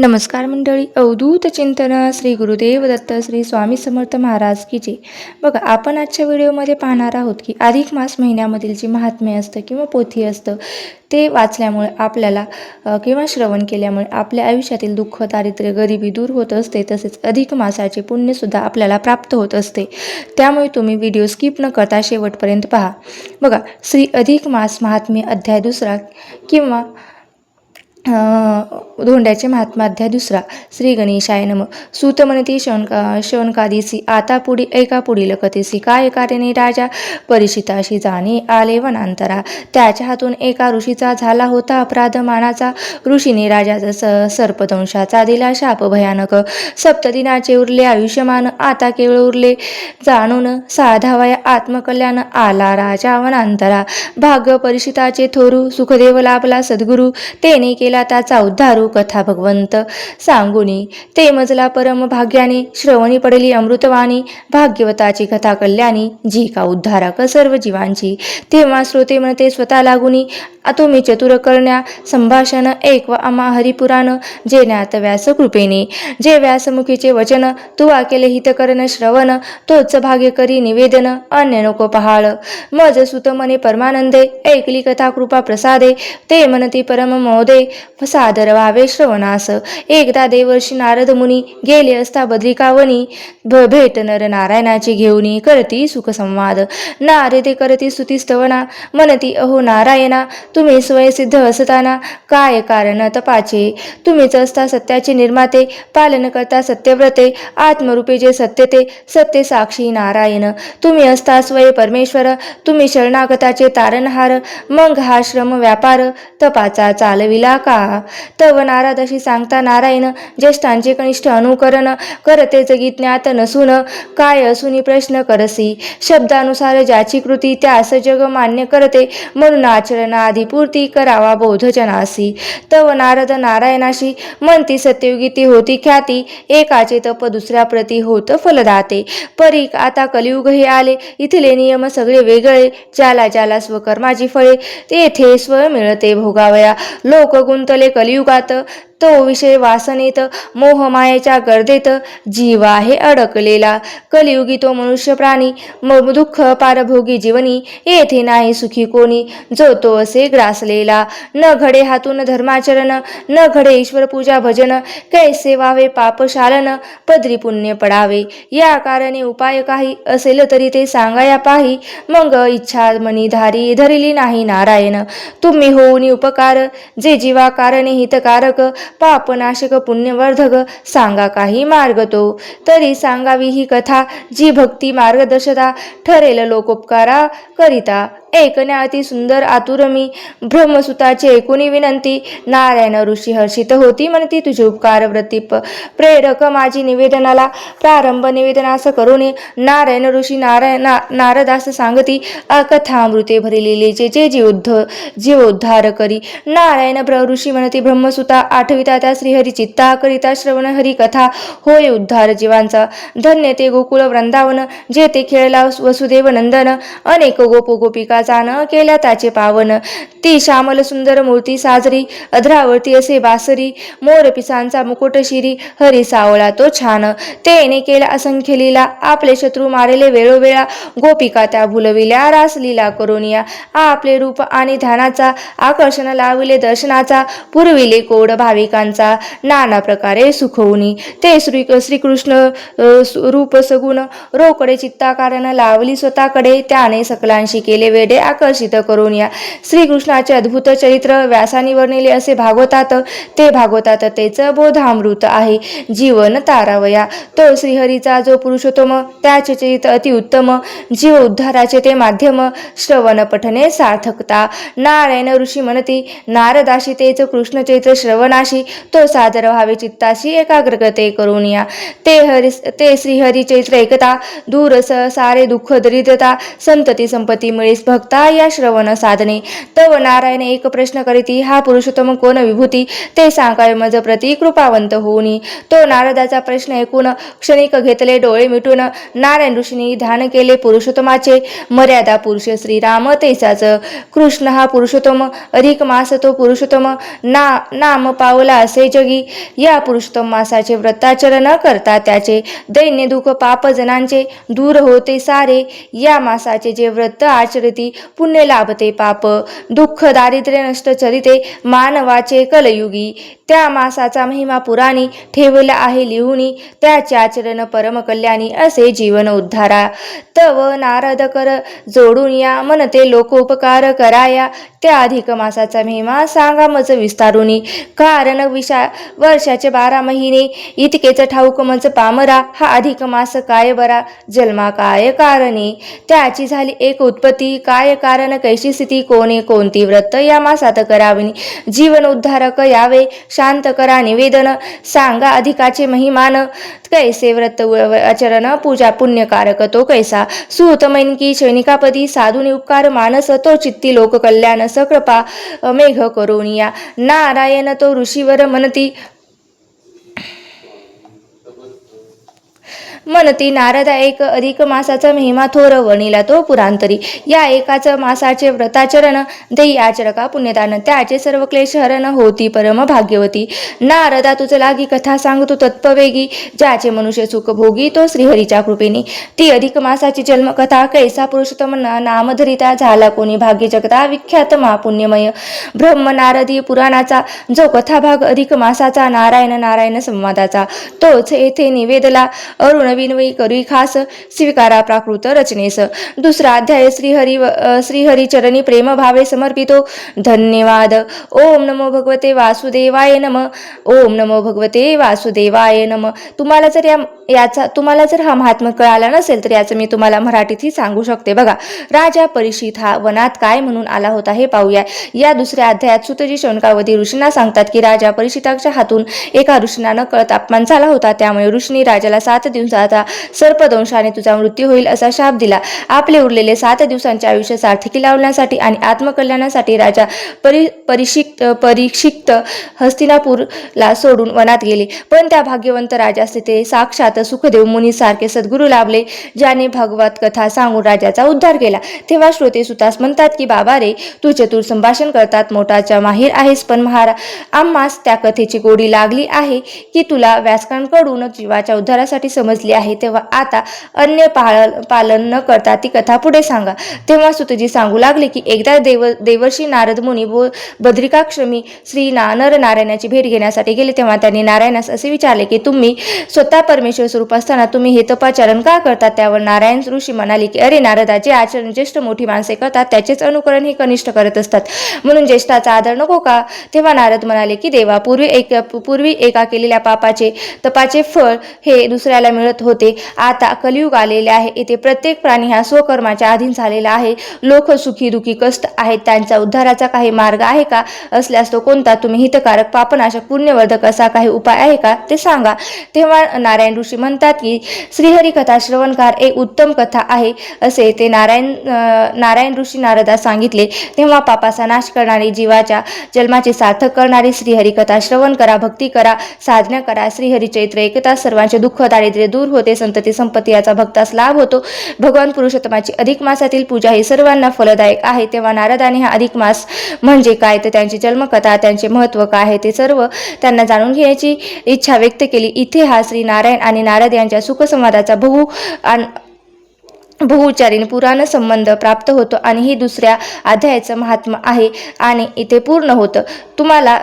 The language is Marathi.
नमस्कार मंडळी. अवधूत चिंतन श्री गुरुदेव दत्त श्री स्वामी समर्थ महाराज की जय. बघा, आपण आजच्या व्हिडिओमध्ये पाहणार आहोत की अधिक मास महिन्यामधील जे महात्म्य असतं किंवा पोथी असतं ते वाचल्यामुळे आपल्याला किंवा श्रवण केल्यामुळे आपल्या आयुष्यातील दुःख, दारिद्र्य, गरिबी दूर होत असते. तसेच अधिक मासाचे पुण्यसुद्धा आपल्याला प्राप्त होत असते. त्यामुळे तुम्ही व्हिडिओ स्किप न करता शेवटपर्यंत पहा. बघा, श्री अधिक मास महात्म्य अध्याय 2 किंवा धोंड्याचे महात्मा अध्याय 2. श्री गणेशाय नमः. सूत म्हणती शौनकादिसी आता एका पुढील कथेसी काय कार्याने राजा परीक्षिताशी जाणे आले वनांतरा. त्याच्या हातून एका ऋषीचा झाला होता अपराध मानाचा. ऋषीने राजाचा सर्पदंशाचा दिला शाप भयानक. सप्तदिनाचे उरले आयुष्यमान आता केवळ उरले जाणून साधावया आत्मकल्याण आला राजा वनांतरा. भाग्य परीक्षिताचे थोरू सुखदेव लाभला सद्गुरू तेने केला त्याचा उद्धारू कथा भगवंत सांगुनी. ते मजला परम भाग्याने श्रवणी पडली अमृतवाणी भाग्यवताची कथा कल्याणी जी का उद्धारक सर्व जीवांची. तेव्हा श्रोते म्हणते स्वतः लागुनी तुम्ही चतुर करण्या संभाषण एक व आम्हा हरिपुराण जे ज्ञात व्यास कृपेने. जे व्यासमुखीचे वचन तुवा केले हितकरण श्रवण तोच भाग्य करी निवेदन अन्य नको पहाळ. मज सुत मने परमानंदे ऐकली कथा कृपा प्रसादे. ते म्हणती परम मोदे सादर व्हावे श्रवणास. एकदा देवर्षी नारद मुनी गेले असता बद्रिकावनी भेट नर नारायणाची घेऊनी करती सुख संवाद. नारदे करती स्तुती स्तवना म्हणती अहो नारायणा तुम्ही स्वयंसिद्ध असताना काय कारण तपाचे. तुम्हीच असता सत्याचे निर्माते पालन करता सत्यव्रते आत्मरूपे जे सत्य ते सत्य साक्षी नारायण. तुम्ही असता स्वय परमेश्वर तुम्ही शरणागताचे तारणहार. मग हा श्रम व्यापार तपाचा चालविला का. तव नारदाशी सांगता नारायण ज्येष्ठांचे कनिष्ठ अनुकरण करते जगी ज्ञात नसून काय असूनी प्रश्न करसी. शब्दानुसार ज्याची कृती त्यास जग मान्य करते म्हणून आचरणाधिपूर्ती करावा बोधजनासी. तव नारद नारायणाशी म्हणती सत्ययुगी ती होती ख्याती एकाचे तप दुसऱ्या प्रती होत फलदाते. परी आता कलियुग हे आले इथले नियम सगळे वेगळे. ज्याला ज्याला स्वकर्माची फळे तेथे स्व मिळते भोगावया. लोक गुंतले कलियुगात तो विषय वासनेत मोहमायेच्या गर्देत जीव आहे अडकलेला. कलियुगी तो मनुष्य प्राणी दुःख पारभोगी जीवनी येथे नाही सुखी कोणी जो तो असे ग्रासलेला. न घडे हातून धर्माचरण न घडे ईश्वर पूजा भजन कैसे व्हावे पापशालन पदरी पुण्य पडावे. या कारणे उपाय काही असेल तरी ते सांगाया पाही. मग इच्छा मनी धरिली नाही नारायण. तुम्ही होऊनी उपकार जे जीवा कारणे हितकारक पापनाशक पुण्यवर्धक सांगा काही मार्ग तो. तरी सांगावी ही कथा जी भक्ती मार्गदर्शता ठरेल लोकोपकारा करिता. ऐकण्या अति सुंदर आतुर मी ब्रह्मसुताची ऐकुनी विनंती. नारायण ऋषी हर्षित होती म्हणती तुझे उपकार वृत्ती प्रेरक माझी निवेदनाला. प्रारंभ निवेदनास करून नारायण ऋषी नारदास सांगती कथामृते भरलेले जे जीवोद्धार करी. नारायण ऋषी म्हणती ब्रह्मसुता आठविता त्या श्रीहरी चित्ता करिता श्रवण हरी कथा होय उद्धार जीवांचा. धन्य ते गोकुळ वृंदावन जेथे खेळला वसुदेव नंदन. अनेक गोपिका न केल्या त्याचे पावन. ती श्यामल सुंदर मूर्ती साजरी अधरावरती असे बासरी. मोर पिसांचा मुकुट शिरी हरी सावळा तो छान. तेने केला असंख्य लीला आपले शत्रू मारेले वेळोवेळा. गोपिका त्या भुलविल्या रासलीला करोनिया. आपले रूप आणि ध्यानाचा आकर्षण लाविले दर्शनाचा. पुरविले कोड भाविकांचा नाना प्रकारे सुखवुनी. ते श्रीकृष्ण रूप सगुण रोकडे चित्ताकारण लावली स्वतःकडे. त्याने सकलांशी केले वेडे आकर्षित करून या. श्रीकृष्णाचे अद्भुत चरित्र व्यासानी वर्णिले असे भागवतात. ते भागवतात तेच बोधामृत आहे जीवन तारावया. तो श्रीहरीचा जो पुरुषोत्तम त्याचे चरित्र अतिउत्तम. जीव उद्धाराचे ते माध्यम श्रवण पठने सार्थकता. नारायण ऋषी म्हणती नारदाशी तेच कृष्ण चरित्र श्रवणाशी तो सादर व्हावे चित्ताशी एकाग्रते करून या. ते श्रीहरी चरित्र ऐकता दूर सारे दुःख दरिद्रता संतती संपत्ती मिळेस भक्ता या श्रवण साधने. तव नारायण एक प्रश्न करीती हा पुरुषोत्तम कोण विभूती ते सांगावे मज प्रति कृपावंत होऊनी. तो नारदाचा प्रश्न ऐकून क्षणिक घेतले डोळे मिटून. नारायण ऋषींनी ध्यान केले पुरुषोत्तमाचे. मर्यादा पुरुष श्रीराम तेचाच. कृष्ण हा पुरुषोत्तम अधिक मास तो पुरुषोत्तम नाम पावला संपला असे जगी. या पुरुषोत्तम मासाचे व्रताचरण न करता त्याचे दैन्य दुःख पाप जनांचे दूर होते सारे. या मासाचे जे व्रत आचरती पुण्य लाभते पाप दुःख दारिद्र्य नष्ट चरिते मानवाचे कलयुगी. त्या मासाचा महिमा पुराणी ठेवला आहे लिहुनी. त्याचे आचरण परम कल्याणी असे जीवन उद्धारा. तव नारद कर जोडून या म्हणते लोकोपकार कराया. त्या अधिक मासाचा महिमा सांगा मज विस्तारुनी. कारण वर्षाचे 12 महिने इतकेच ठाऊक मज पामरा. हा अधिक मास काय बरा जन्मा काय कारणे. त्याची झाली एक उत्पत्ती काय कारण कैशी स्थिती कोणे कोणती व्रत या मासात कराविनी. जीवन उद्धारक यावे शांत करा निवेदन. सांगा अधिकाचे महिमान कैसे व्रत आचरण पूजा पुण्यकारक तो कैसा. सुतमैन की सैनिकापदी साधुनी उपकार मानस तो चित्ती लोक कल्याण सकृपा मेघ करोनिया. नारायण तो ऋषीवर म्हणती नारदा एक अधिक मासाचा महिमा थोर वणिला तो पुरांतरी. या एकाच मासाचे व्रताचरण देई आचरका पुण्यदान. त्याचे सर्व क्लेश हरण होती परम भाग्यवती. नारदा तुझ लागी कथा सांगतो तत्पवेगी. ज्याचे मनुष्य सुख भोगी तो श्रीहरीच्या कृपेने. ती अधिक मासाची जन्मकथा कैसा पुरुषोत्तम नामधरिता झाला कोणी भाग्य जगता विख्यात महापुण्यमय. ब्रह्म नारदी पुराणाचा जो कथाभाग अधिक मासाचा नारायण नारायण संवादाचा तोच येथे निवेदला. अरुण विनवई करी खास स्वीकारा प्राकृत रचनेस. दुसरा अध्याय श्रीहरी चरणी प्रेम भावे समर्पितो. धन्यवाद. ओम नमो भगवते वासुदेवाय नम. ओम नमो भगवते वासुदेवाय नम. तुम्हाला जर हा महात्मा कळाला नसेल तर याचं मी तुम्हाला मराठीतही सांगू शकते. बघा, राजा परीक्षित हा वनात काय म्हणून आला होता हे पाहूया. या दुसऱ्या अध्यायात सुतजी शौनकावधी ऋषींना सांगतात की राजा परीक्षिताच्या हातून एका ऋषींना नकळत अपमान झाला होता. त्यामुळे ऋषींनी राजाला 7 दिवसाचा सर्पदंशाने तुझा मृत्यू होईल असा शाप दिला. आपले उरलेले 7 दिवसांचे आयुष्य सार्थकी लावण्यासाठी आणि आत्मकल्याणासाठी राजा परीक्षित हस्तिनापूरला सोडून वनात गेले. पण त्या भाग्यवंत राजास तिथे साक्षात सुखदेव मुनी सारखे सद्गुरू लाभले ज्याने भगवत कथा सांगून राजाचा उद्धार केला. तेव्हा श्रोते सुतास म्हणतात की बाबा रे, तू चतुर संभाषण करतात मोठाच्या माहीर आहेस, पण आम्हास त्या कथेची गोडी लागली आहे की तुला व्यासकांकडून जीवाच्या उद्धारासाठी समजली आहे. तेव्हा आता अन्य पालन न करता ती कथा पुढे सांगा. तेव्हा सुतजी सांगू लागले की एकदा देवर्षी नारद मुनी बद्रिकाश्रमी श्री नरनारायणाची भेट घेण्यासाठी गेले. तेव्हा त्यांनी नारायणास असे विचारले की तुम्ही स्वतः परमेश्वर स्वरूप असताना तुम्ही हे तपाचरण का करतात. त्यावर नारायण ऋषी म्हणाले की अरे नारदा, जे आचरण ज्येष्ठ मोठी माणसे करतात त्याचेच अनुकरण हे कनिष्ठ करत असतात, म्हणून ज्येष्ठाचा आदर नको का. तेव्हा नारद म्हणाले की देवा, पूर्वी एका केलेल्या तपाचे फळ हे दुसऱ्याला मिळत होते. आता कलियुग आलेले आहे. येथे प्रत्येक प्राणी हा स्वकर्माच्या अधीन झालेला आहे. लोक सुखी दुखी कष्ट आहेत. त्यांचा उद्धाराचा काही मार्ग आहे का. असल्यास तो कोणता. तुम्ही हितकारक पापनाशक पुण्यवर्धक असा काही उपाय आहे का ते सांगा. तेव्हा नारायण ऋषी म्हणतात की श्रीहरी कथा श्रवणकार एक उत्तम कथा आहे असे ते नारायण ऋषी नारदास सांगितले. तेव्हा पापाचा नाश करणारी जीवाच्या जन्माचे सार्थक करणारी श्रीहरी कथा श्रवण करा, भक्ती करा, साधना करा. श्रीहरी चैत्र एकता सर्वांचे दुःख दारिद्र्य दूर होते, संतती संपत्ती याचा भक्तास लाभ होतो. भगवान पुरुषोत्तमाची अधिक मासातील पूजा ही सर्वांना फलदायक आहे. तेव्हा नारदाने हा अधिक मास म्हणजे काय, तर त्यांची जन्मकथा, त्यांचे महत्त्व काय आहे ते सर्व त्यांना जाणून घेण्याची इच्छा व्यक्त केली. इथे हा श्री नारायण आणि नारद यांच्या सुखसंवादाचा बहुउच्चारीने पुराण संबंध प्राप्त होतो आणि ही दुसऱ्या अध्यायाचं महात्म्य आहे आणि इथे पूर्ण होतं. तुम्हाला